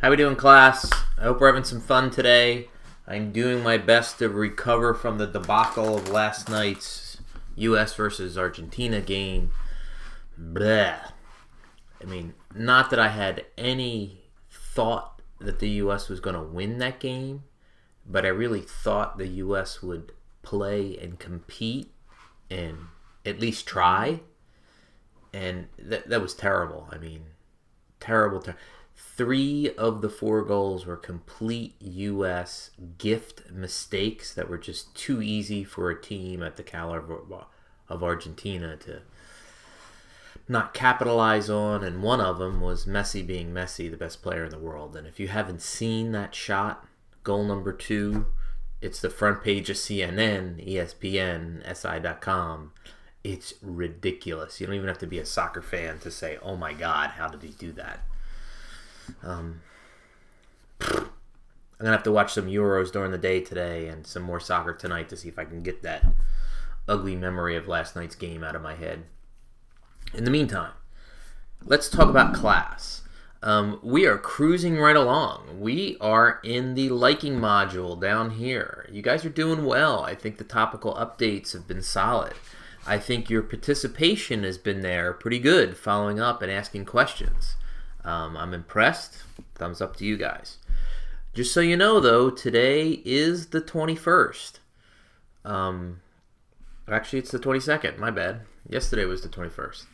How we doing, class? I hope we're having some fun today. I'm doing my best to recover from the debacle of last night's U.S. versus Argentina game. Bleh. I mean, not that I had any thought that the U.S. was going to win that game, but I really thought the U.S. would play and compete and at least try. And that was terrible. I mean, terrible. 3 of the 4 goals were complete U.S. gift mistakes that were just too easy for a team at the caliber of Argentina to not capitalize on. And one of them was Messi being Messi, the best player in the world. And if you haven't seen that shot, goal number 2, it's the front page of CNN, ESPN, SI.com. It's ridiculous. You don't even have to be a soccer fan to say, oh my God, how did he do that? I'm going to have to watch some Euros during the day today and some more soccer tonight to see if I can get that ugly memory of last night's game out of my head. In the meantime, let's talk about class. We are cruising right along. We are in the liking module down here. You guys are doing well. I think the topical updates have been solid. I think your participation has been there pretty good, following up and asking questions. I'm impressed. Thumbs up to you guys. Just so you know, though, today is the 21st. Actually, it's the 22nd. My bad. Yesterday was the 21st.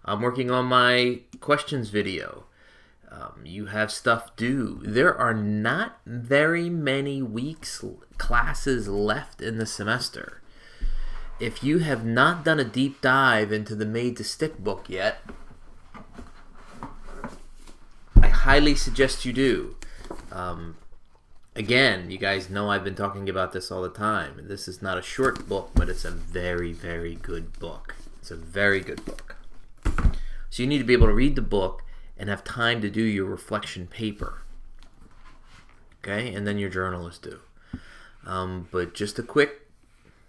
I'm working on my questions video. You have stuff due. There are not very many classes left in the semester. If you have not done a deep dive into the Made to Stick book yet, I highly suggest you do. Again, you guys know I've been talking about this all the time. This is not a short book, but it's a very, very good book. It's a very good book. So you need to be able to read the book and have time to do your reflection paper. Okay? And then your journal is due. But just a quick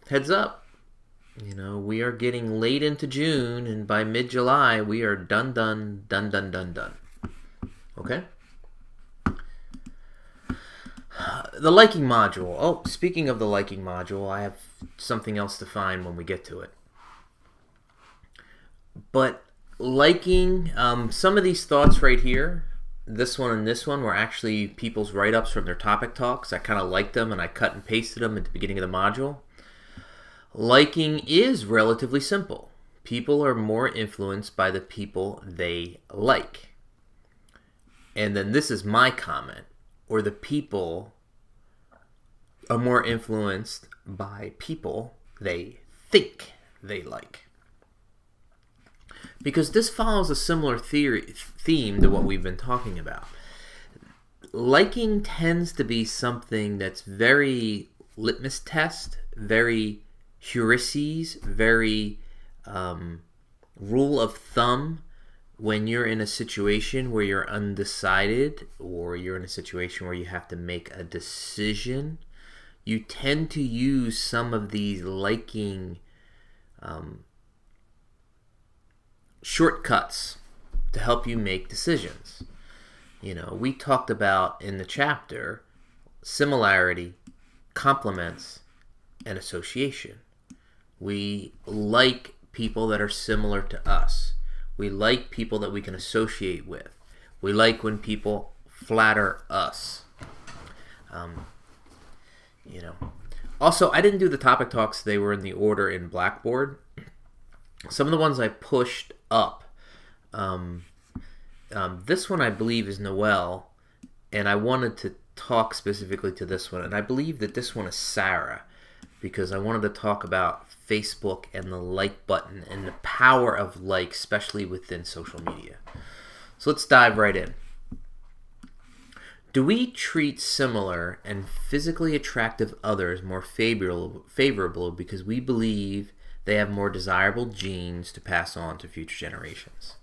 heads up. You know, we are getting late into June, and by mid-July, we are done. Okay? The liking module. Oh, speaking of the liking module, I have something else to find when we get to it. But liking, some of these thoughts right here, this one and this one, were actually people's write-ups from their topic talks. I kind of liked them, and I cut and pasted them at the beginning of the module. Liking is relatively simple. People are more influenced by the people they like. And then this is my comment, or the people are more influenced by people they think they like. Because this follows a similar theme to what we've been talking about. Liking tends to be something that's very litmus test, very heuristics, very rule of thumb. When you're in a situation where you're undecided, or you're in a situation where you have to make a decision, you tend to use some of these liking shortcuts to help you make decisions. You know, we talked about in the chapter similarity, complements, and association. We like people that are similar to us. We like people that we can associate with. We like when people flatter us. You know. Also, I didn't do the topic talks. They were in the order in Blackboard. Some of the ones I pushed up. This one I believe is Noel, and I wanted to talk specifically to this one. And I believe that this one is Sarah, because I wanted to talk about Facebook and the like button and the power of like, especially within social media. So let's dive right in. Do we treat similar and physically attractive others more favorable because we believe they have more desirable genes to pass on to future generations?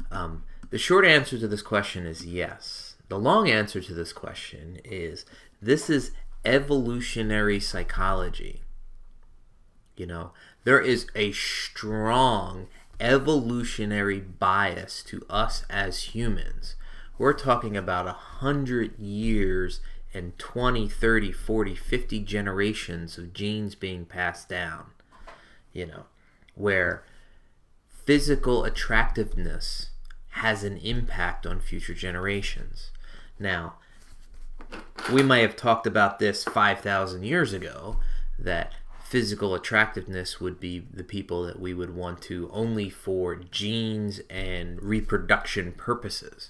The short answer to this question is yes. The long answer to this question is this is evolutionary psychology. You know, there is a strong evolutionary bias to us as humans We're talking about 100 years and 20, 30, 40, 50 generations of genes being passed down, where physical attractiveness has an impact on future generations. Now, we might have talked about this 5,000 years ago, that physical attractiveness would be the people that we would want to only for genes and reproduction purposes.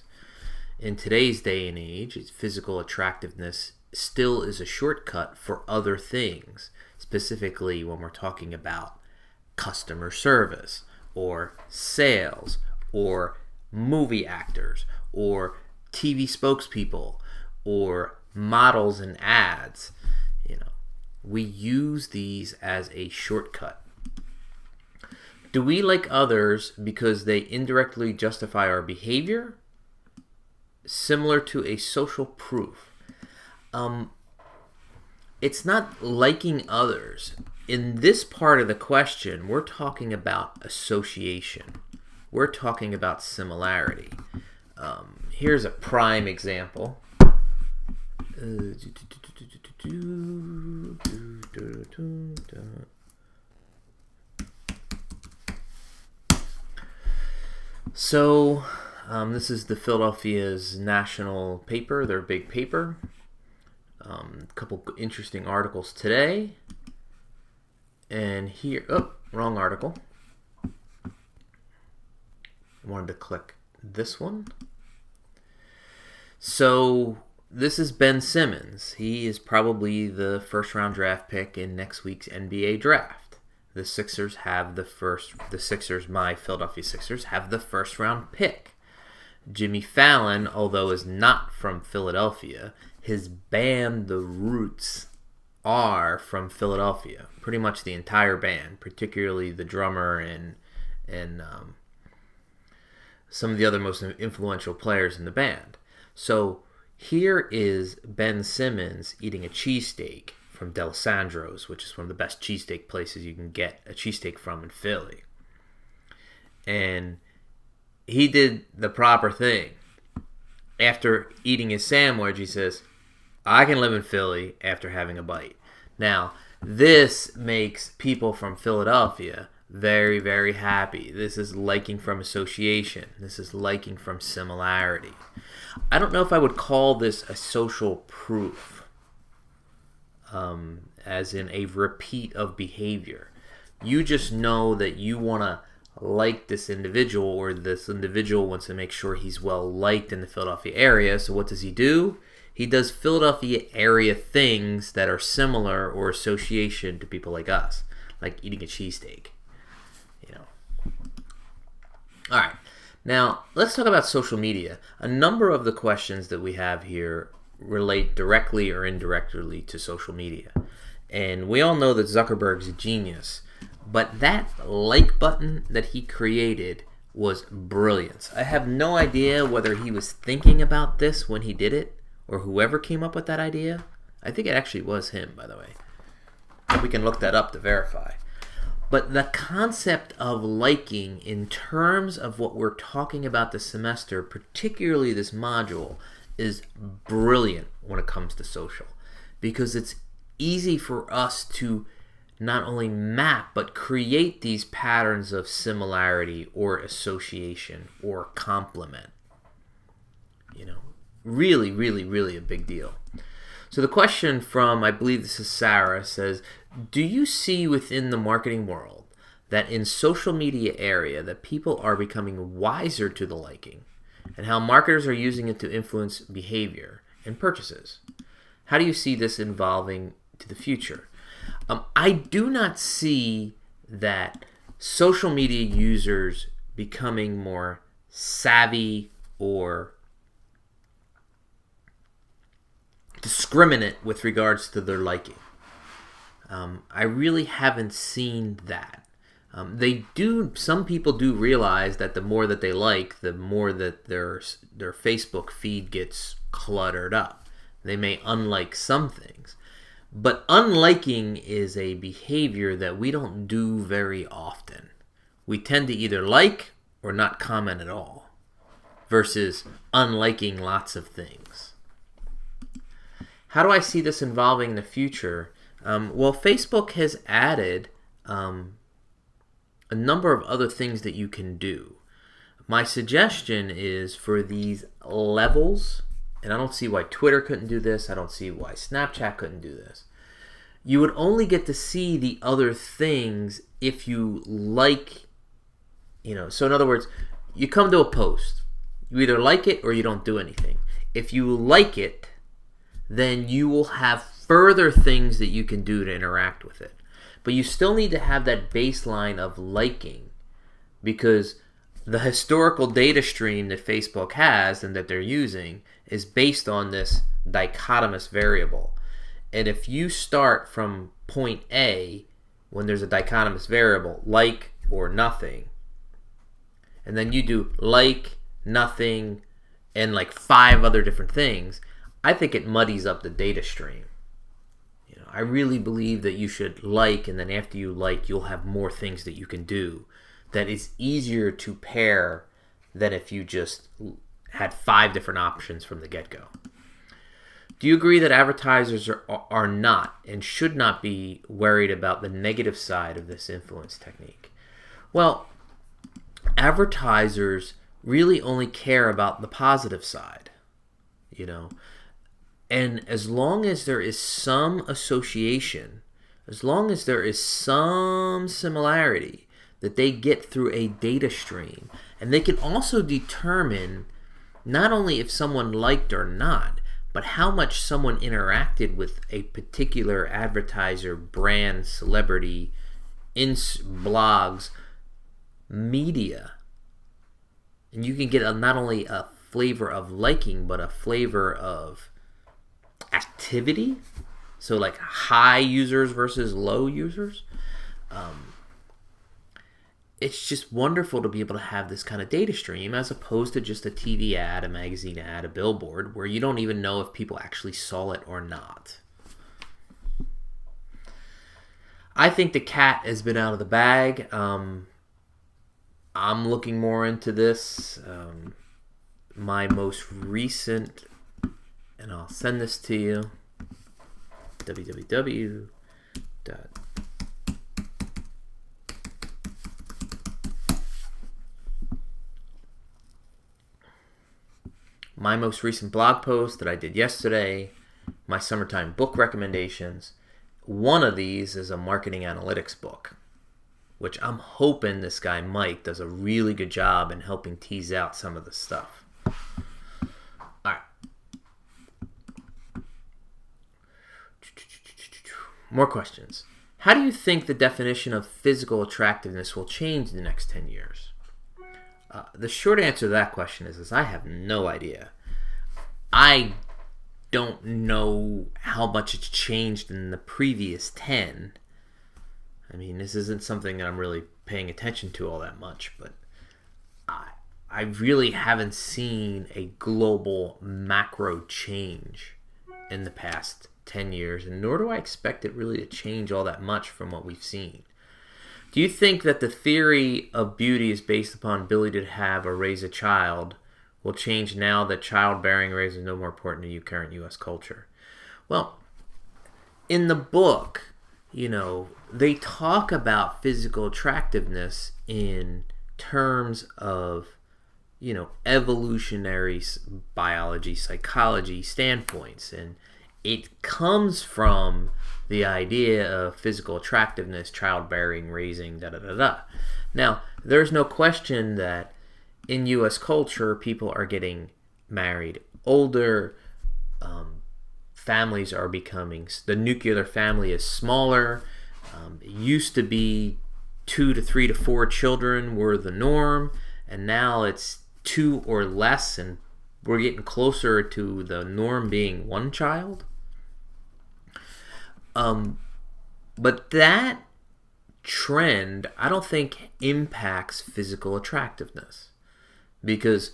In today's day and age, physical attractiveness still is a shortcut for other things, specifically when we're talking about customer service or sales or movie actors or TV spokespeople or models and ads. We use these as a shortcut. Do we like others because they indirectly justify our behavior? Similar to a social proof. It's not liking others. In this part of the question, we're talking about association. We're talking about similarity. Here's a prime example. So, this is the Philadelphia's national paper, their big paper. A couple interesting articles today. And here, wrong article. I wanted to click this one. So, this is Ben Simmons. He is probably the first round draft pick in next week's NBA draft. The Sixers, my Philadelphia Sixers, have the first round pick. Jimmy Fallon, although is not from Philadelphia, his band, The Roots, are from Philadelphia. Pretty much the entire band, particularly the drummer and some of the other most influential players in the band. So here is Ben Simmons eating a cheesesteak from D'Alessandro's, which is one of the best cheesesteak places you can get a cheesesteak from in Philly. And he did the proper thing. After eating his sandwich, he says, I can live in Philly after having a bite. Now, this makes people from Philadelphia very, very happy. This is liking from association. This is liking from similarity. I don't know if I would call this a social proof, as in a repeat of behavior. You just know that you want to like this individual, or this individual wants to make sure he's well liked in the Philadelphia area. So what does he do? He does Philadelphia area things that are similar or association to people like us, like eating a cheesesteak. All right. Now, let's talk about social media. A number of the questions that we have here relate directly or indirectly to social media. And we all know that Zuckerberg's a genius, but that like button that he created was brilliant. I have no idea whether he was thinking about this when he did it, or whoever came up with that idea. I think it actually was him, by the way. We can look that up to verify. But the concept of liking in terms of what we're talking about this semester, particularly this module, is brilliant when it comes to social. Because it's easy for us to not only map, but create these patterns of similarity or association or complement. Really, really, really a big deal. So the question from, I believe this is Sarah, says, do you see within the marketing world that in social media area that people are becoming wiser to the liking, and how marketers are using it to influence behavior and purchases? How do you see this evolving to the future? I do not see that social media users becoming more savvy or discriminate with regards to their liking. I really haven't seen that. Some people do realize that the more that they like, the more that their Facebook feed gets cluttered up. They may unlike some things. But unliking is a behavior that we don't do very often. We tend to either like or not comment at all. versus unliking lots of things. How do I see this evolving in the future? Well, Facebook has added a number of other things that you can do. My suggestion is for these levels, and I don't see why Twitter couldn't do this, I don't see why Snapchat couldn't do this. You would only get to see the other things if you like, so in other words, you come to a post, you either like it or you don't do anything. If you like it, then you will have further things that you can do to interact with it. But you still need to have that baseline of liking, because the historical data stream that Facebook has and that they're using is based on this dichotomous variable. And if you start from point A, when there's a dichotomous variable, like or nothing, and then you do like, nothing, and like 5 other different things, I think it muddies up the data stream. I really believe that you should like, and then after you like, you'll have more things that you can do that is easier to pair than if you just had 5 different options from the get-go. Do you agree that advertisers are not and should not be worried about the negative side of this influence technique? Well, advertisers really only care about the positive side, And as long as there is some association, as long as there is some similarity that they get through a data stream, and they can also determine not only if someone liked or not, but how much someone interacted with a particular advertiser, brand, celebrity, blogs, media. And you can get not only a flavor of liking, but a flavor of activity. So like high users versus low users. It's just wonderful to be able to have this kind of data stream as opposed to just a TV ad, a magazine ad, a billboard, where you don't even know if people actually saw it or not. I think the cat has been out of the bag. I'm looking more into this. My most recent, and I'll send this to you, www. My most recent blog post that I did yesterday, my summertime book recommendations. One of these is a marketing analytics book, which I'm hoping this guy Mike does a really good job in helping tease out some of the stuff. All right. More questions. How do you think the definition of physical attractiveness will change in the next 10 years? The short answer to that question is I have no idea. I don't know how much it's changed in the previous 10. I mean, this isn't something that I'm really paying attention to all that much, but I really haven't seen a global macro change in the past 10 years, and nor do I expect it really to change all that much from what we've seen. Do you think that the theory of beauty is based upon ability to have or raise a child will change now that childbearing raise is no more important to current U.S. culture? Well, in the book, they talk about physical attractiveness in terms of, evolutionary biology, psychology standpoints, and it comes from the idea of physical attractiveness, childbearing, raising, da-da-da-da. Now, there's no question that in U.S. culture, people are getting married older, families are becoming, the nuclear family is smaller. It used to be 2 to 3 to 4 children were the norm, and now it's 2 or less, and we're getting closer to the norm being 1 child. But that trend, I don't think impacts physical attractiveness, because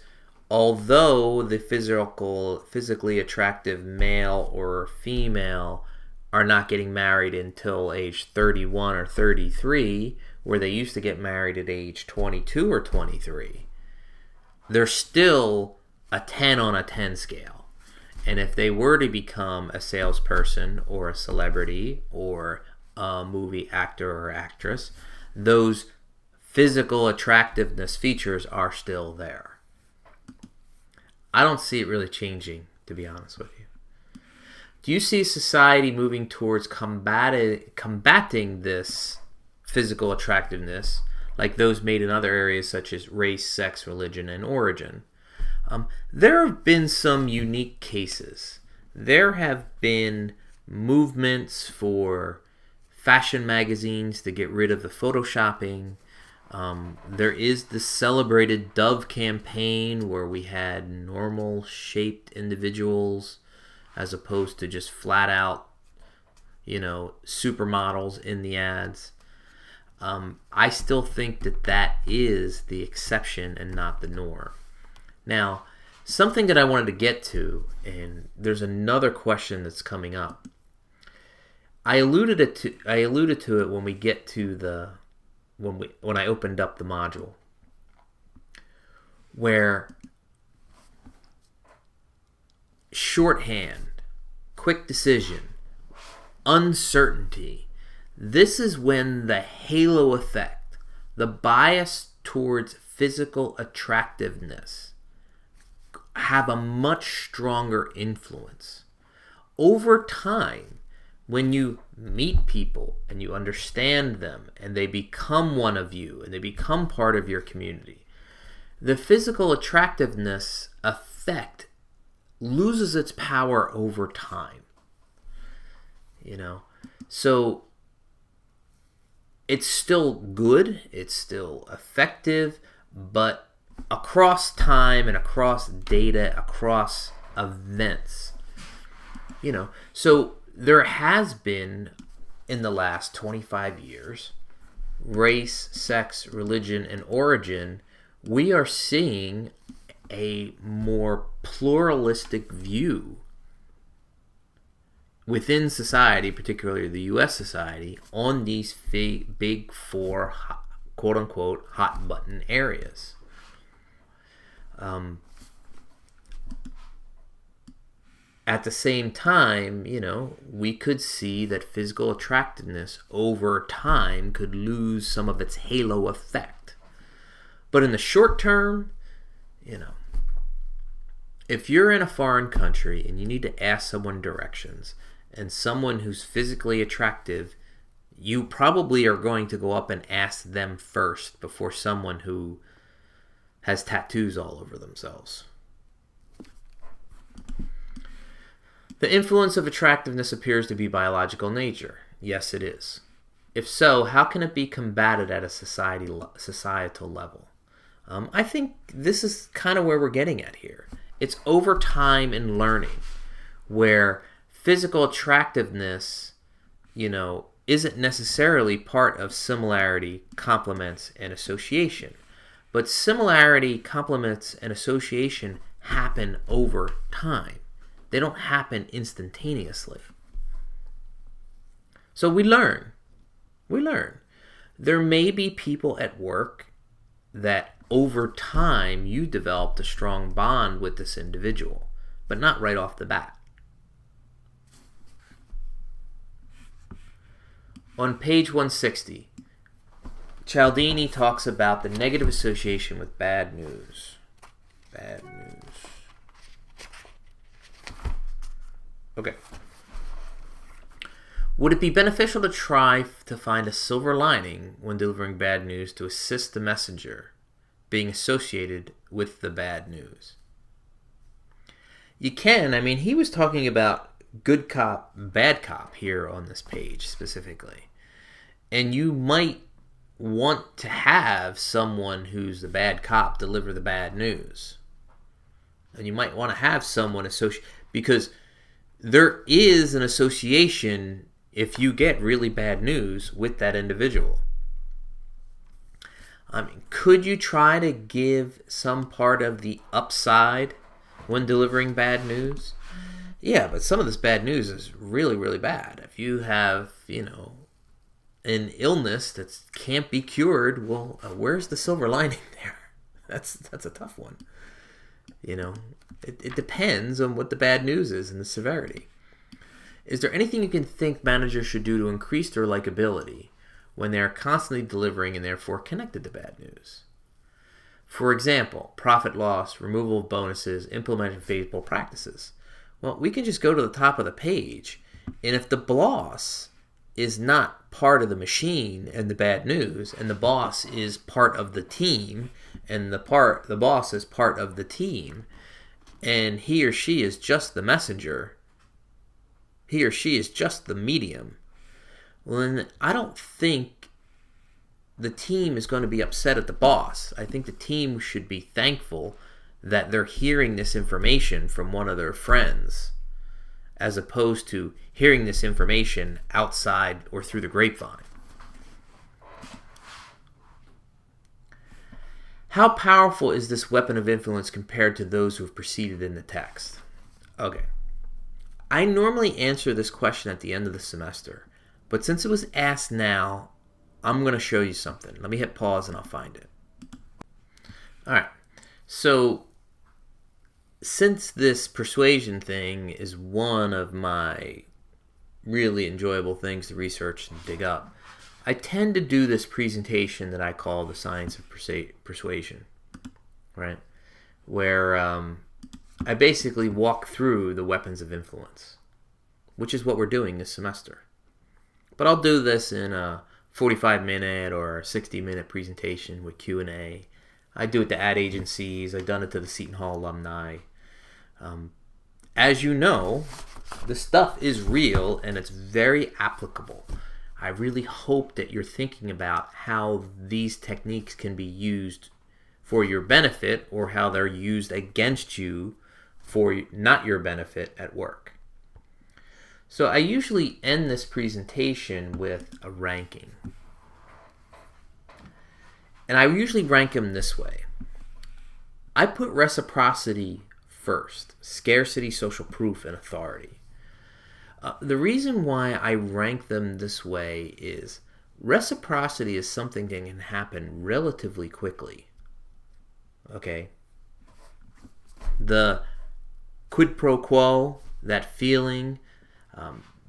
although the physically attractive male or female are not getting married until age 31 or 33, where they used to get married at age 22 or 23, they're still a 10 on a 10 scale. And if they were to become a salesperson or a celebrity or a movie actor or actress, those physical attractiveness features are still there. I don't see it really changing, to be honest with you. Do you see society moving towards combating this physical attractiveness, like those made in other areas such as race, sex, religion, and origin? There have been some unique cases. There have been movements for fashion magazines to get rid of the photoshopping. There is the celebrated Dove campaign where we had normal shaped individuals as opposed to just flat out, supermodels in the ads. I still think that is the exception and not the norm. Now, something that I wanted to get to, and there's another question that's coming up. I alluded to it when we get to when I opened up the module, where shorthand, quick decision, uncertainty, this is when the halo effect, the bias towards physical attractiveness, have a much stronger influence. Over time, when you meet people and you understand them and they become one of you and they become part of your community, the physical attractiveness effect loses its power over time. So it's still good, it's still effective, but across time and across data, across events, so there has been, in the last 25 years, race, sex, religion, and origin, we are seeing a more pluralistic view within society, particularly the U.S. society, on these big four, quote-unquote, hot-button areas. At the same time, we could see that physical attractiveness over time could lose some of its halo effect. But in the short term, if you're in a foreign country and you need to ask someone directions, and someone who's physically attractive, you probably are going to go up and ask them first before someone who has tattoos all over themselves. The influence of attractiveness appears to be biological nature. Yes, it is. If so, how can it be combated at a societal level? I think this is kind of where we're getting at here. It's over time and learning, where physical attractiveness, isn't necessarily part of similarity, complements, and association. But similarity, complements, and association happen over time. They don't happen instantaneously. So we learn. There may be people at work that over time you developed a strong bond with this individual, but not right off the bat. On page 160, Cialdini talks about the negative association with bad news. Bad news. Okay. Would it be beneficial to try to find a silver lining when delivering bad news to assist the messenger being associated with the bad news? You can. He was talking about good cop, bad cop here on this page specifically. And you might want to have someone who's the bad cop deliver the bad news. And you might want to have someone associate, because there is an association if you get really bad news with that individual. Could you try to give some part of the upside when delivering bad news? Yeah, but some of this bad news is really, really bad. If you have, an illness that can't be cured, well, where's the silver lining there? That's a tough one. You know, it depends on what the bad news is and the severity. Is there anything you can think managers should do to increase their likability when they are constantly delivering and therefore connected to bad news? For example, profit loss, removal of bonuses, implementing favorable practices. Well, we can just go to the top of the page, and if the boss is not part of the machine and the bad news, and the boss is part of the team, and the boss is part of the team, and he or she is just the messenger, he or she is just the medium, well, then I don't think the team is going to be upset at the boss. I think the team should be thankful that they're hearing this information from one of their friends, as opposed to hearing this information outside or through the grapevine. How powerful is this weapon of influence compared to those who have preceded in the text? Okay. I normally answer this question at the end of the semester, but since it was asked now, I'm going to show you something. Let me hit pause and I'll find it. All right. So, since this persuasion thing is one of my really enjoyable things to research and dig up, I tend to do this presentation that I call the science of persuasion, right? Where I basically walk through the weapons of influence, which is what we're doing this semester. But I'll do this in a 45-minute or 60-minute presentation with Q&A. I do it to ad agencies. I've done it to the Seton Hall alumni. As you know, the stuff is real and it's very applicable. I really hope that you're thinking about how these techniques can be used for your benefit or how they're used against you for not your benefit at work. So I usually end this presentation with a ranking. And I usually rank them this way. I put reciprocity first: scarcity, social proof, and authority. The reason why I rank them this way is reciprocity is something that can happen relatively quickly. Okay? The quid pro quo, that feeling,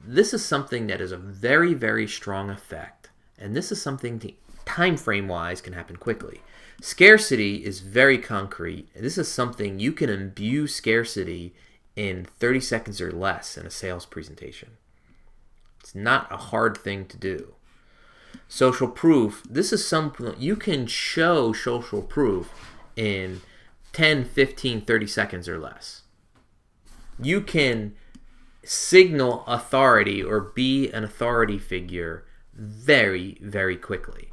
this is something that is a very, very strong effect. And this is something that time frame wise can happen quickly. Scarcity is very concrete. This is something you can imbue scarcity in 30 seconds or less in a sales presentation. It's not a hard thing to do. Social proof, this is something you can show social proof in 10, 15, 30 seconds or less. You can signal authority or be an authority figure very, very quickly.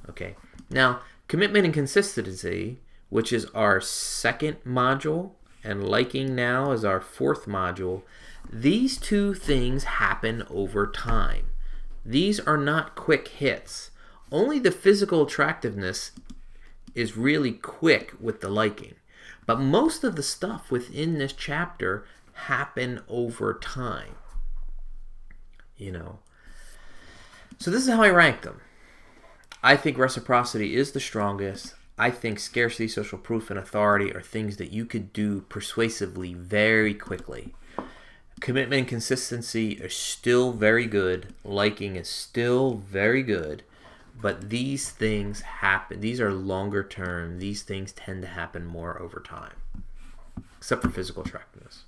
Okay. Now, commitment and consistency, which is our second module, and liking now is our fourth module, these two things happen over time. These are not quick hits. Only the physical attractiveness is really quick with the liking. But most of the stuff within this chapter happen over time. You know. So this is how I rank them. I think reciprocity is the strongest. I think scarcity, social proof, and authority are things that you could do persuasively very quickly. Commitment and consistency are still very good. Liking is still very good. But these things happen. These are longer term. These things tend to happen more over time. Except for physical attractiveness.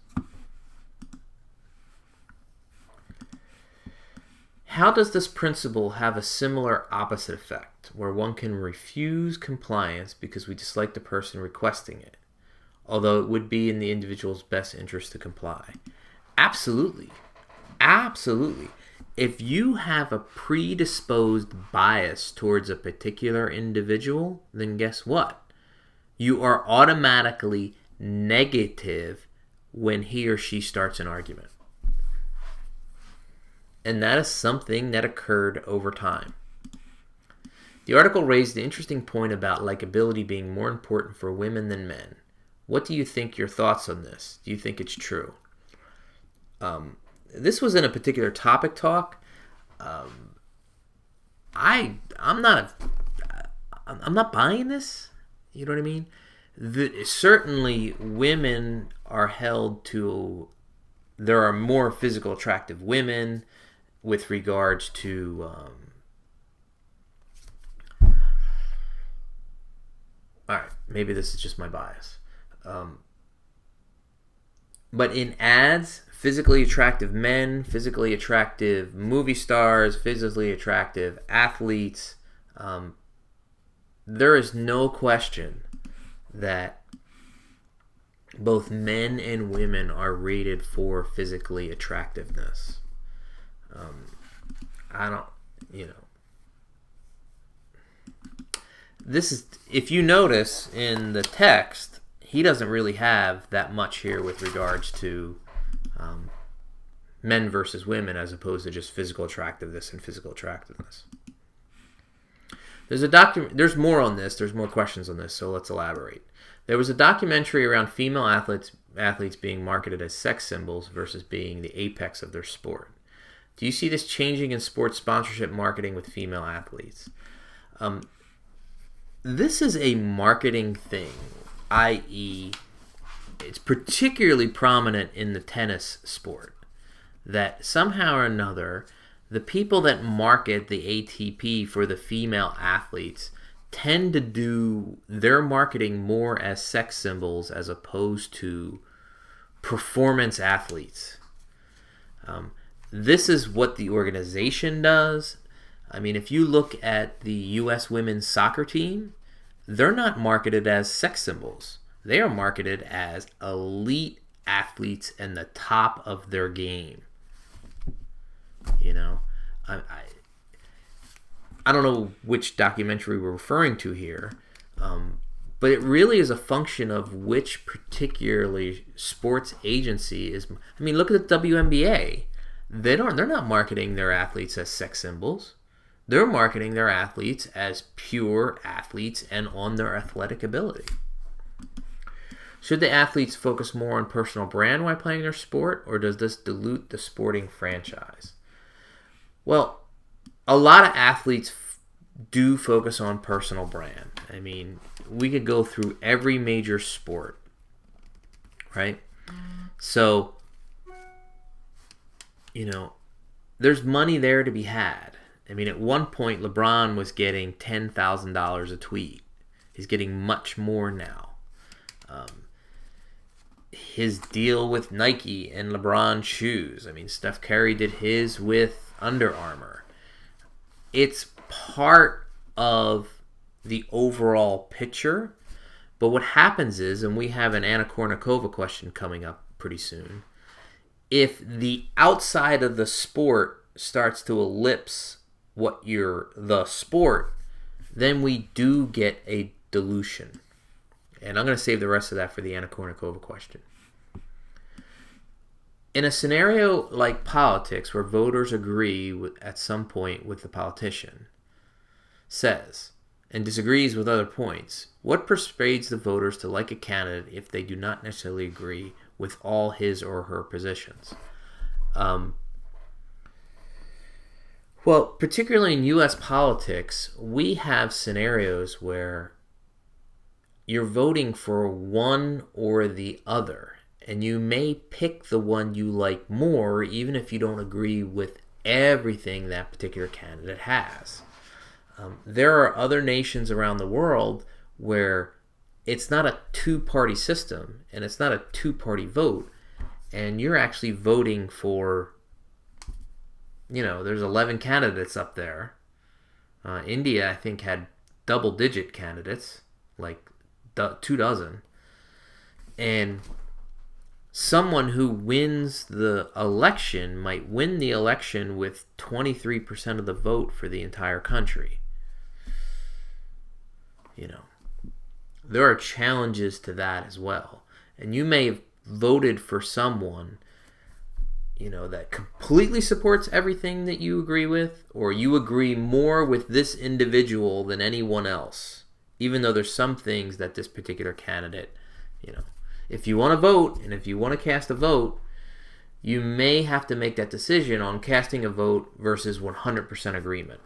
How does this principle have a similar opposite effect, where one can refuse compliance because we dislike the person requesting it, although it would be in the individual's best interest to comply? Absolutely. Absolutely. If you have a predisposed bias towards a particular individual, then guess what? You are automatically negative when he or she starts an argument. And that is something that occurred over time. The article raised an interesting point about likability being more important for women than men. What do you think your thoughts on this? Do you think it's true? This was in a particular topic talk. I'm not buying this. You know what I mean? Certainly, women are held to. There are more physical attractive women with regards to. All right, maybe this is just my bias. But in ads, physically attractive men, physically attractive movie stars, physically attractive athletes, there is no question that both men and women are rated for physically attractiveness. This is, if you notice in the text, he doesn't really have that much here with regards to men versus women as opposed to just physical attractiveness and physical attractiveness. There's more on this. There's more questions on this, so let's elaborate. There was a documentary around female athletes being marketed as sex symbols versus being the apex of their sport. Do you see this changing in sports sponsorship marketing with female athletes? This is a marketing thing, i.e., it's particularly prominent in the tennis sport, that somehow or another, the people that market the ATP for the female athletes tend to do their marketing more as sex symbols as opposed to performance athletes. This is what the organization does. I mean, if you look at the U.S. women's soccer team, they're not marketed as sex symbols. They are marketed as elite athletes and the top of their game. You know, I don't know which documentary we're referring to here, but it really is a function of which particularly sports agency is. I mean, look at the WNBA. They're not marketing their athletes as sex symbols. They're marketing their athletes as pure athletes and on their athletic ability. Should the athletes focus more on personal brand while playing their sport, or does this dilute the sporting franchise? Well, a lot of athletes do focus on personal brand. I mean, we could go through every major sport, right? So, you know, there's money there to be had. I mean, at one point, LeBron was getting $10,000 a tweet. He's getting much more now. His deal with Nike and LeBron shoes. I mean, Steph Curry did his with Under Armour. It's part of the overall picture. But what happens is, and we have an Anna Kournikova question coming up pretty soon, if the outside of the sport starts to ellipse what you're the sport, then we do get a dilution. And I'm going to save the rest of that for the Anna Kournikova question. In a scenario like politics, where voters agree at some point with the politician says and disagrees with other points, what persuades the voters to like a candidate if they do not necessarily agree with all his or her positions? Well, particularly in U.S. politics, we have scenarios where you're voting for one or the other, and you may pick the one you like more, even if you don't agree with everything that particular candidate has. There are other nations around the world where it's not a two-party system, and it's not a two-party vote, and you're actually voting for, you know, there's 11 candidates up there. India, I think, had double-digit candidates, like 24. And someone who wins the election might win the election with 23% of the vote for the entire country. You know, there are challenges to that as well. And you may have voted for someone, you know, that completely supports everything that you agree with, or you agree more with this individual than anyone else, even though there's some things that this particular candidate, you know, if you want to vote and if you want to cast a vote, you may have to make that decision on casting a vote versus 100% agreement.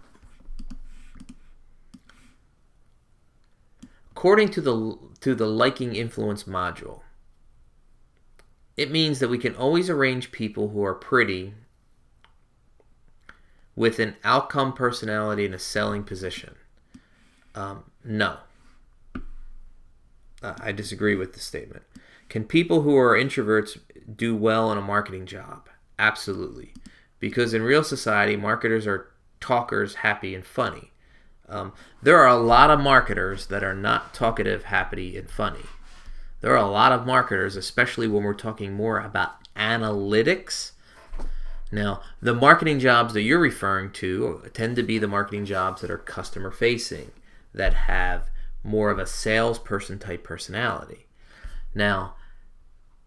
According to the liking influence module, it means that we can always arrange people who are pretty with an outcome personality and a selling position. No. I disagree with the statement. Can people who are introverts do well in a marketing job? Absolutely. Because in real society, marketers are talkers, happy, and funny. There are a lot of marketers that are not talkative, happy, and funny. There are a lot of marketers, especially when we're talking more about analytics. Now, the marketing jobs that you're referring to tend to be the marketing jobs that are customer facing, that have more of a salesperson type personality. Now,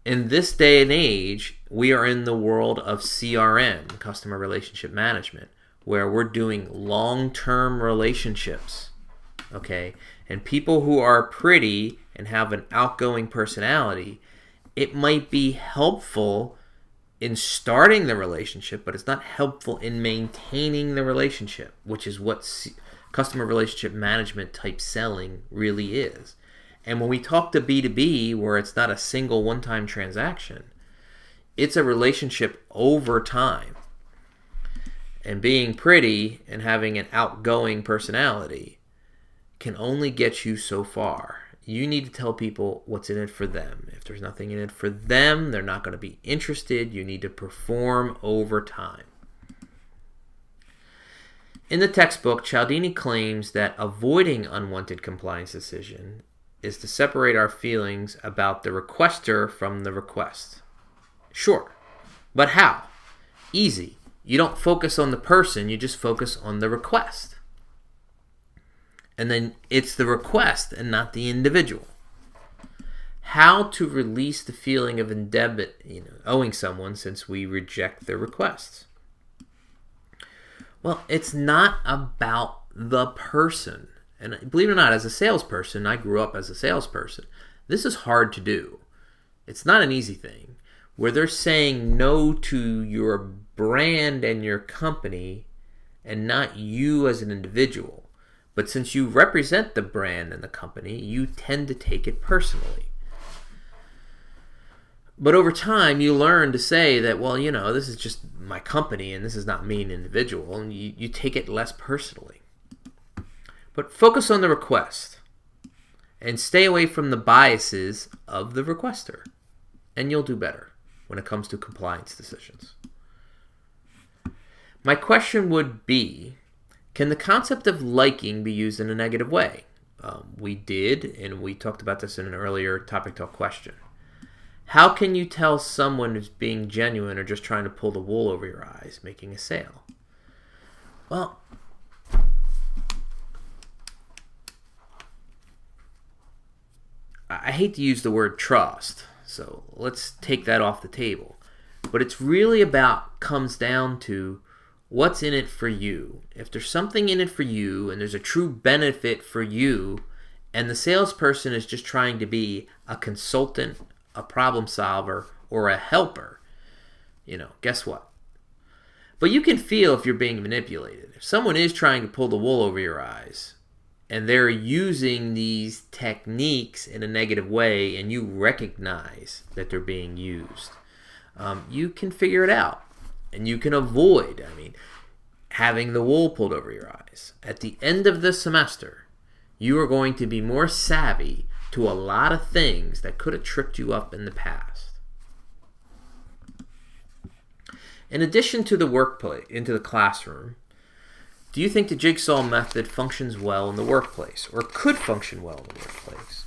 in this day and age, we are in the world of CRM, customer relationship management, where we're doing long-term relationships, okay? And people who are pretty and have an outgoing personality, it might be helpful in starting the relationship, but it's not helpful in maintaining the relationship, which is what customer relationship management type selling really is. And when we talk to B2B, where it's not a single one-time transaction, it's a relationship over time. And being pretty and having an outgoing personality can only get you so far. You need to tell people what's in it for them. If there's nothing in it for them, they're not going to be interested. You need to perform over time. In the textbook, Cialdini claims that avoiding unwanted compliance decision is to separate our feelings about the requester from the request. Sure, but how? Easy. You don't focus on the person, you just focus on the request. And then it's the request and not the individual. How to release the feeling of owing someone since we reject their requests? Well, it's not about the person. And believe it or not, as a salesperson, I grew up as a salesperson. This is hard to do. It's not an easy thing. Where they're saying no to your brand and your company and not you as an individual. But since you represent the brand and the company, you tend to take it personally. But over time, you learn to say that, well, this is just my company and this is not me, an individual. And you take it less personally. But focus on the request and stay away from the biases of the requester. And you'll do better when it comes to compliance decisions. My question would be, can the concept of liking be used in a negative way? We did, and we talked about this in an earlier Topic Talk question. How can you tell someone is being genuine or just trying to pull the wool over your eyes, making a sale? Well, I hate to use the word trust, so let's take that off the table. But it's really comes down to what's in it for you. If there's something in it for you and there's a true benefit for you, and the salesperson is just trying to be a consultant, a problem solver, or a helper, guess what? But you can feel if you're being manipulated. If someone is trying to pull the wool over your eyes, and they're using these techniques in a negative way, and you recognize that they're being used, you can figure it out. And you can avoid, having the wool pulled over your eyes. At the end of this semester, you are going to be more savvy to a lot of things that could have tripped you up in the past. In addition to the workplace, into the classroom, do you think the jigsaw method functions well in the workplace, or could function well in the workplace?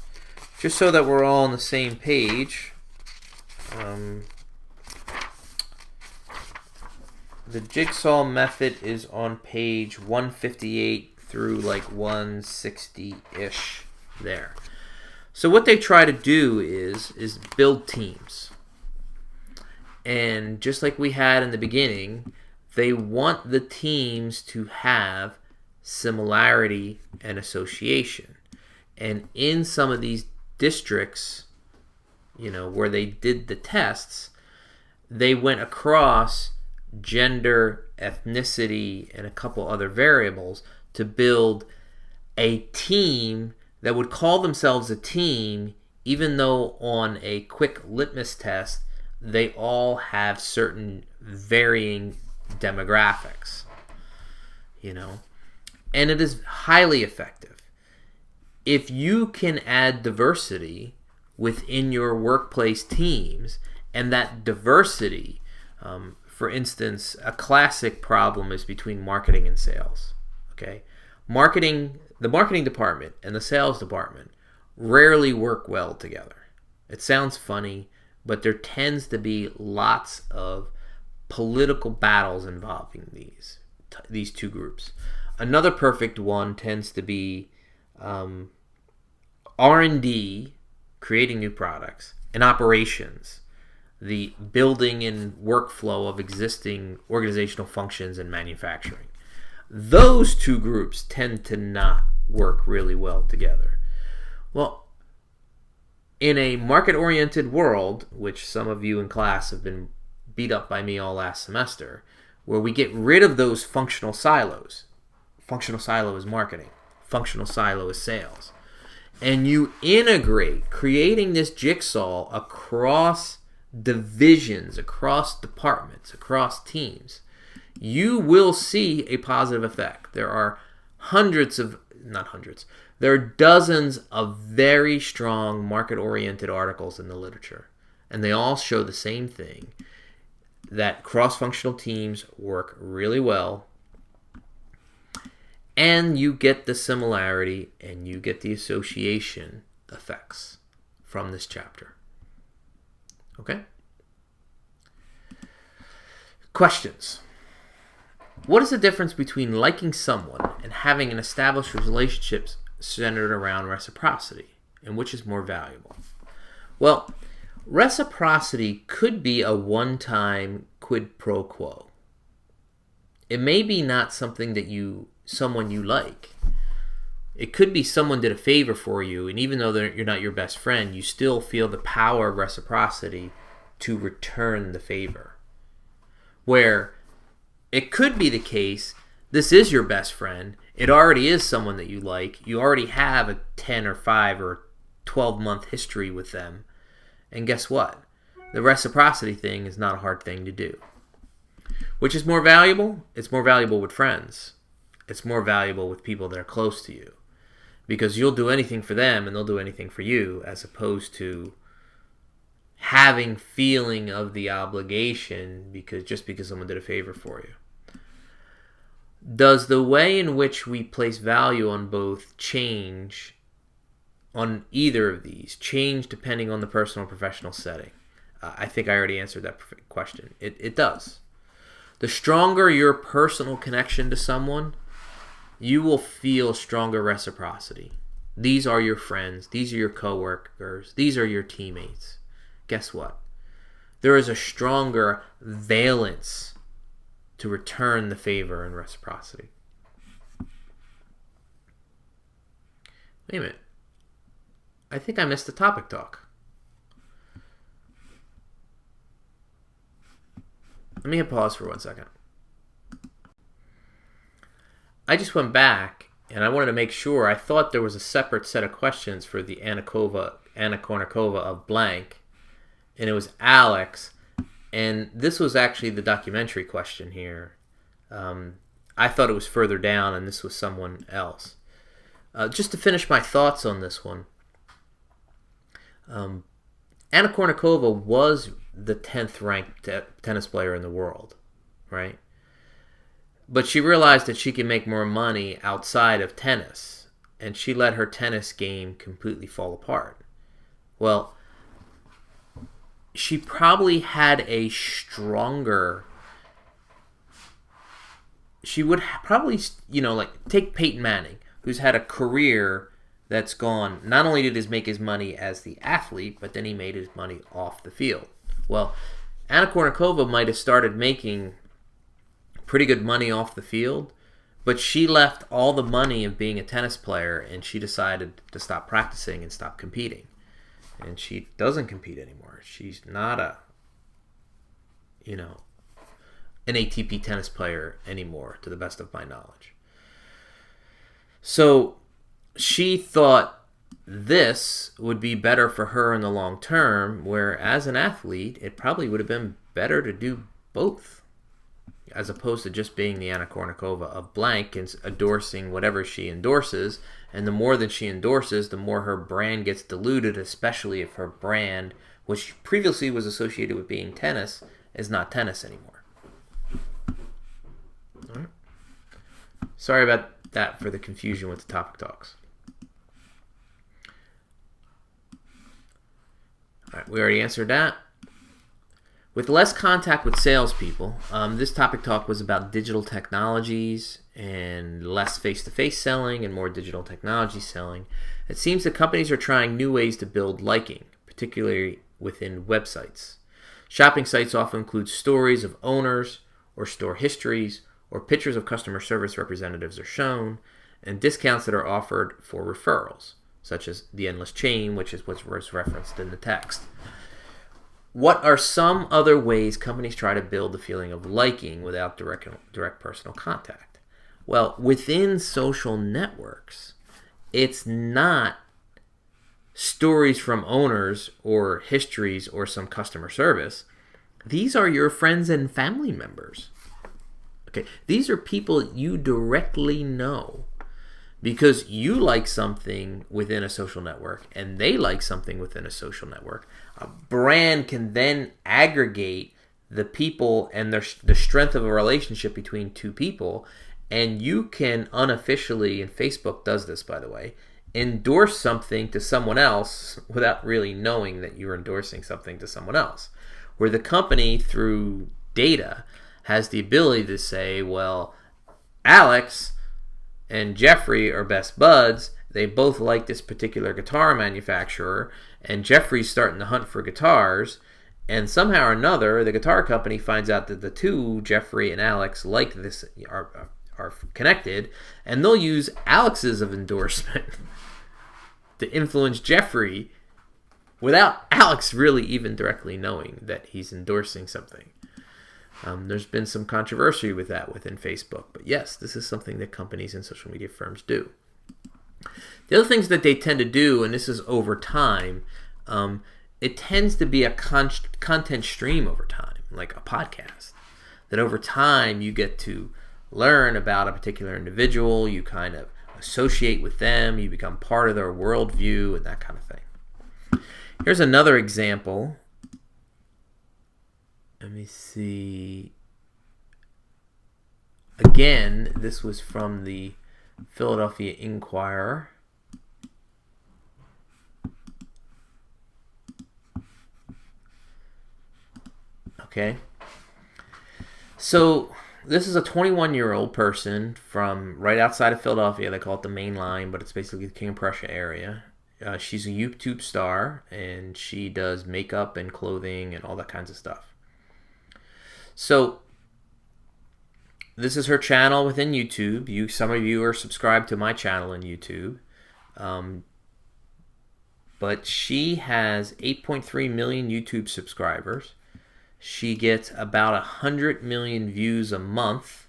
Just so that we're all on the same page, the jigsaw method is on page 158 through 160-ish there. So what they try to do is build teams. And just like we had in the beginning, they want the teams to have similarity and association. And in some of these districts, where they did the tests, they went across gender, ethnicity, and a couple other variables to build a team that would call themselves a team, even though on a quick litmus test, they all have certain varying demographics, and it is highly effective. If you can add diversity within your workplace teams, and that diversity, for instance, a classic problem is between marketing and sales. Okay, the marketing department and the sales department rarely work well together. It sounds funny, but there tends to be lots of political battles involving these two groups. Another perfect one tends to be R&D, creating new products, and operations, the building and workflow of existing organizational functions in manufacturing. Those two groups tend to not work really well together. Well, in a market-oriented world, which some of you in class have been beat up by me all last semester, where we get rid of those functional silos. Functional silo is marketing. Functional silo is sales. And you integrate, creating this jigsaw across divisions, across departments, across teams, you will see a positive effect. There are there are dozens of very strong market-oriented articles in the literature, and they all show the same thing, that cross-functional teams work really well, and you get the similarity and you get the association effects from this chapter. Okay? Questions. What is the difference between liking someone and having an established relationship centered around reciprocity, and which is more valuable? Well, reciprocity could be a one-time quid pro quo. It may be not something that someone you like. It could be someone did a favor for you, and even though you're not your best friend, you still feel the power of reciprocity to return the favor. Where it could be the case, this is your best friend, it already is someone that you like, you already have a 10 or 5 or 12-month history with them, and guess what? The reciprocity thing is not a hard thing to do. Which is more valuable? It's more valuable with friends. It's more valuable with people that are close to you. Because you'll do anything for them and they'll do anything for you, as opposed to having feeling of the obligation just because someone did a favor for you. Does the way in which we place value on both change, on either of these, change depending on the personal or professional setting? I think I already answered that question. It does. The stronger your personal connection to someone, you will feel stronger reciprocity. These are your friends. These are your coworkers. These are your teammates. Guess what? There is a stronger valence to return the favor and reciprocity. Wait a minute. I think I missed the topic talk. Let me hit pause for 1 second. I just went back and I wanted to make sure. I thought there was a separate set of questions for the Anna Kournikova of blank, and it was Alex, and this was actually the documentary question here. I thought it was further down, and this was someone else. Just to finish my thoughts on this one, Anna Kournikova was the 10th ranked tennis player in the world, right? But she realized that she could make more money outside of tennis, and she let her tennis game completely fall apart. Well, she probably had a stronger... She would probably, take Peyton Manning, who's had a career that's gone... Not only did he make his money as the athlete, but then he made his money off the field. Well, Anna Kournikova might have started making pretty good money off the field, but she left all the money of being a tennis player and she decided to stop practicing and stop competing. And she doesn't compete anymore. She's not an ATP tennis player anymore, to the best of my knowledge. So she thought this would be better for her in the long term, where as an athlete, it probably would have been better to do both, as opposed to just being the Anna Kournikova of blank and endorsing whatever she endorses. And the more that she endorses, the more her brand gets diluted, especially if her brand, which previously was associated with being tennis, is not tennis anymore. All right. Sorry about that for the confusion with the topic talks. All right, we already answered that. With less contact with salespeople, this topic talk was about digital technologies and less face-to-face selling and more digital technology selling. It seems that companies are trying new ways to build liking, particularly within websites. Shopping sites often include stories of owners or store histories, or pictures of customer service representatives are shown, and discounts that are offered for referrals, such as the endless chain, which is what was referenced in the text. What are some other ways companies try to build the feeling of liking without direct personal contact? Well, within social networks, it's not stories from owners or histories or some customer service. These are your friends and family members. Okay, these are people you directly know because you like something within a social network and they like something within a social network. A brand can then aggregate the people and the strength of a relationship between two people, and you can unofficially, and Facebook does this by the way, endorse something to someone else without really knowing that you're endorsing something to someone else. Where the company, through data, has the ability to say, well, Alex and Jeffrey are best buds. They both like this particular guitar manufacturer, and Jeffrey's starting to hunt for guitars, and somehow or another, the guitar company finds out that the two, Jeffrey and Alex, like this, are connected, and they'll use Alex's of endorsement to influence Jeffrey without Alex really even directly knowing that he's endorsing something. There's been some controversy with that within Facebook, but yes, this is something that companies and social media firms do. The other things that they tend to do, and this is over time, it tends to be a content stream over time, like a podcast, that over time you get to learn about a particular individual, you kind of associate with them, you become part of their worldview, and that kind of thing. Here's another example. Let me see. Again, this was from the Philadelphia Inquirer. Okay. So this is a 21-year-old person from right outside of Philadelphia. They call it the Main Line, but it's basically the King of Prussia area. She's a YouTube star, and she does makeup and clothing and all that kinds of stuff. So this is her channel within YouTube. Some of you are subscribed to my channel in YouTube. But she has 8.3 million YouTube subscribers. She gets about 100 million views a month.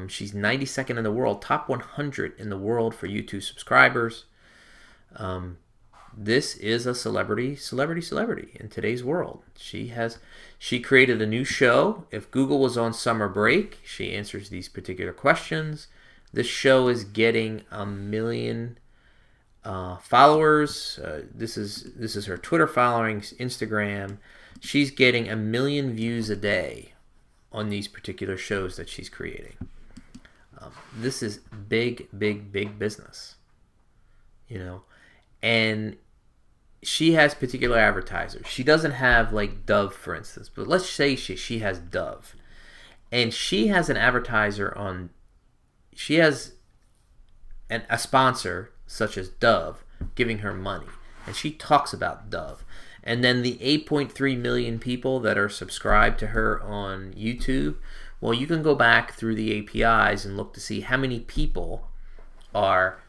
She's 92nd in the world, top 100 in the world for YouTube subscribers. This is a celebrity in today's world. She created a new show. If Google was on summer break, she answers these particular questions. This show is getting 1 million followers. This is her Twitter followings, Instagram. She's getting 1 million views a day on these particular shows that she's creating. This is big business, and she has particular advertisers. She doesn't have like Dove, for instance, but let's say she has Dove, and she has an advertiser on. She has a sponsor such as Dove giving her money, and she talks about Dove. And then the 8.3 million people that are subscribed to her on YouTube, well, you can go back through the APIs and look to see how many people are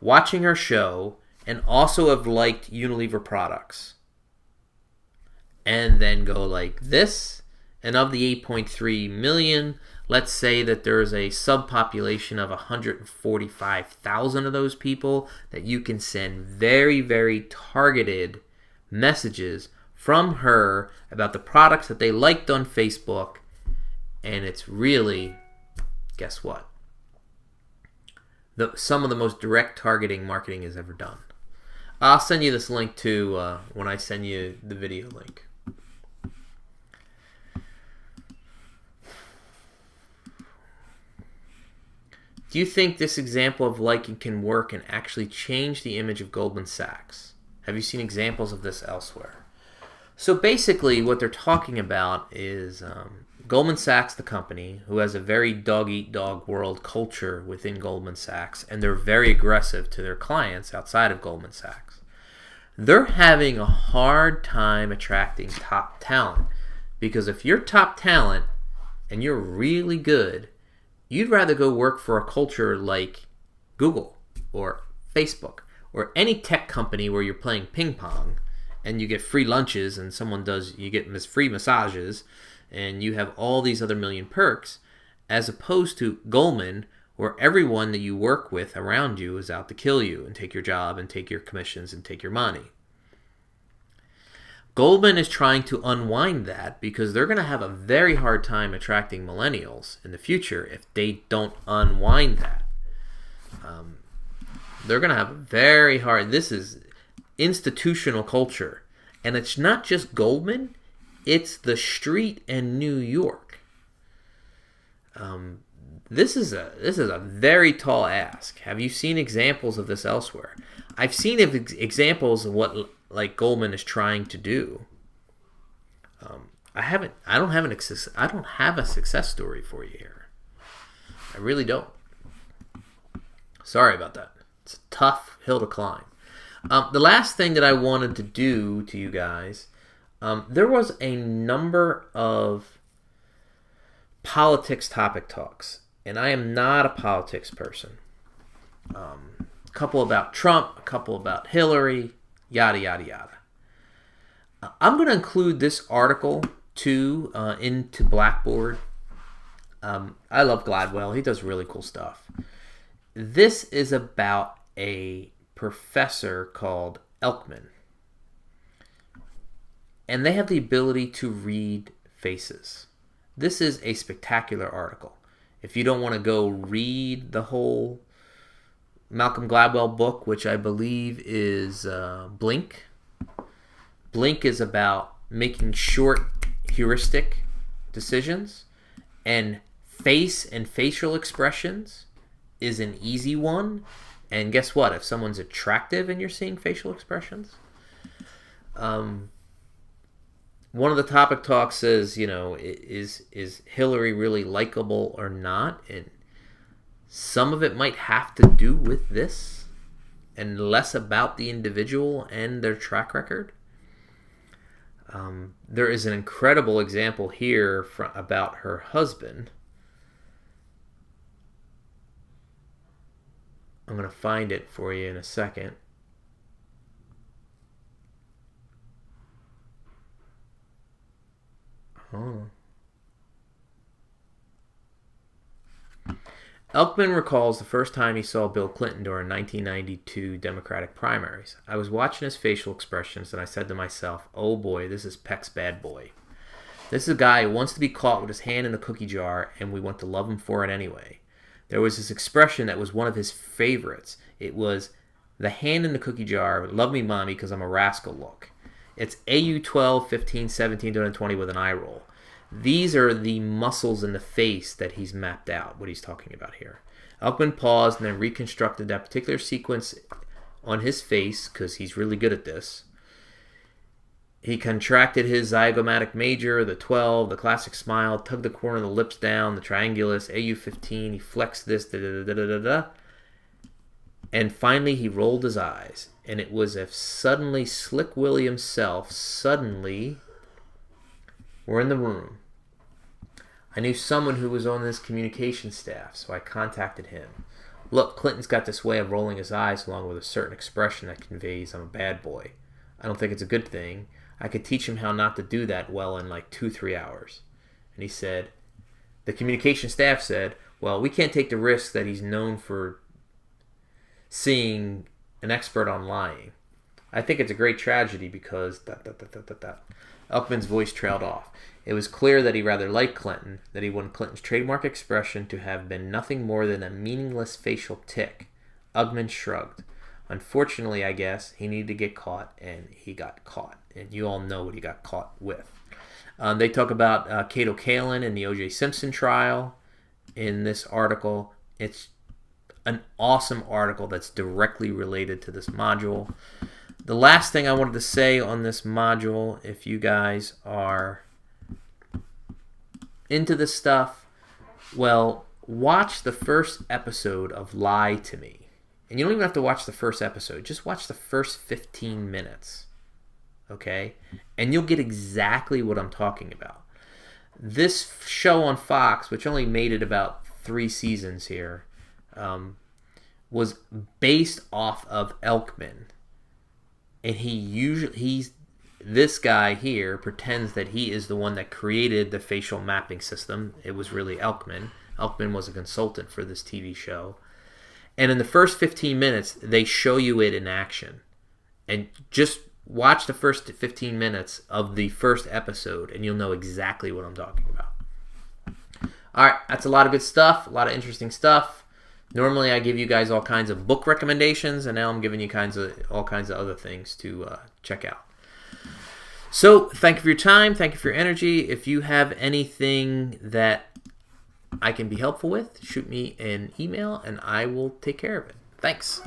watching her show and also have liked Unilever products. And then go like this, And of the 8.3 million, let's say that there's a subpopulation of 145,000 of those people that you can send very, very targeted messages from her about the products that they liked on Facebook. And it's really, guess what? Some of the most direct targeting marketing is ever done. I'll send you this link too when I send you the video link. Do you think this example of liking can work and actually change the image of Goldman Sachs? Have you seen examples of this elsewhere? So basically what they're talking about is Goldman Sachs, the company, who has a very dog-eat-dog world culture within Goldman Sachs, and they're very aggressive to their clients outside of Goldman Sachs. They're having a hard time attracting top talent because if you're top talent and you're really good, you'd rather go work for a culture like Google or Facebook or any tech company where you're playing ping pong and you get free lunches and you get free massages and you have all these other million perks, as opposed to Goldman, where everyone that you work with around you is out to kill you and take your job and take your commissions and take your money. Goldman is trying to unwind that because they're going to have a very hard time attracting millennials in the future if they don't unwind that. They're going to have a very hard... This is institutional culture. And it's not just Goldman, it's the street in New York. This is a very tall ask. Have you seen examples of this elsewhere? I've seen examples of what like Goldman is trying to do. I don't have a success story for you here. I really don't. Sorry about that. It's a tough hill to climb. The last thing that I wanted to do to you guys, there was a number of politics topic talks, and I am not a politics person. A couple about Trump, a couple about Hillary, yada, yada, yada. I'm going to include this article, too, into Blackboard. I love Gladwell. He does really cool stuff. This is about a professor called Elkman. And they have the ability to read faces. This is a spectacular article. If you don't want to go read the whole Malcolm Gladwell book, which I believe is Blink. Blink is about making short heuristic decisions, and face and facial expressions is an easy one. And guess what? If someone's attractive and you're seeing facial expressions, one of the topic talks says, is Hillary really likable or not? And some of it might have to do with this and less about the individual and their track record. There is an incredible example here about her husband. I'm going to find it for you in a second. Oh. Elkman recalls the first time he saw Bill Clinton during 1992 Democratic primaries. I was watching his facial expressions and I said to myself, oh boy, this is Peck's bad boy. This is a guy who wants to be caught with his hand in the cookie jar and we want to love him for it anyway. There was this expression that was one of his favorites. It was the hand in the cookie jar, love me mommy because I'm a rascal look. It's AU 12, 15, 17, and 20 with an eye roll. These are the muscles in the face that he's mapped out, what he's talking about here. Elkman paused and then reconstructed that particular sequence on his face, because he's really good at this. He contracted his zygomatic major, the 12, the classic smile, tugged the corner of the lips down, the triangulus, AU 15, he flexed this, da-da-da-da-da-da. And finally he rolled his eyes. And it was as if suddenly Slick Willie himself were in the room. I knew someone who was on this communication staff, so I contacted him. Look, Clinton's got this way of rolling his eyes along with a certain expression that conveys I'm a bad boy. I don't think it's a good thing. I could teach him how not to do that well in like 2-3 hours. And he said, the communication staff said, well, we can't take the risk that he's known for seeing an expert on lying. I think it's a great tragedy because... Elkman's voice trailed off. It was clear that he rather liked Clinton, that he wanted Clinton's trademark expression to have been nothing more than a meaningless facial tic. Ugman shrugged. Unfortunately, I guess, he needed to get caught, and he got caught. And you all know what he got caught with. They talk about Kato Kaelin and the O.J. Simpson trial in this article. It's an awesome article that's directly related to this module. The last thing I wanted to say on this module, if you guys are into this stuff, well, watch the first episode of Lie to Me. And you don't even have to watch the first episode. Just watch the first 15 minutes. Okay? And you'll get exactly what I'm talking about. This show on Fox, which only made it about 3 seasons here, was based off of Elkman. And this guy here pretends that he is the one that created the facial mapping system. It was really Elkman. Elkman was a consultant for this TV show. And in the first 15 minutes, they show you it in action. And just watch the first 15 minutes of the first episode, and you'll know exactly what I'm talking about. All right, that's a lot of good stuff, a lot of interesting stuff. Normally, I give you guys all kinds of book recommendations, and now I'm giving you all kinds of other things to check out. So, thank you for your time. Thank you for your energy. If you have anything that I can be helpful with, shoot me an email, and I will take care of it. Thanks.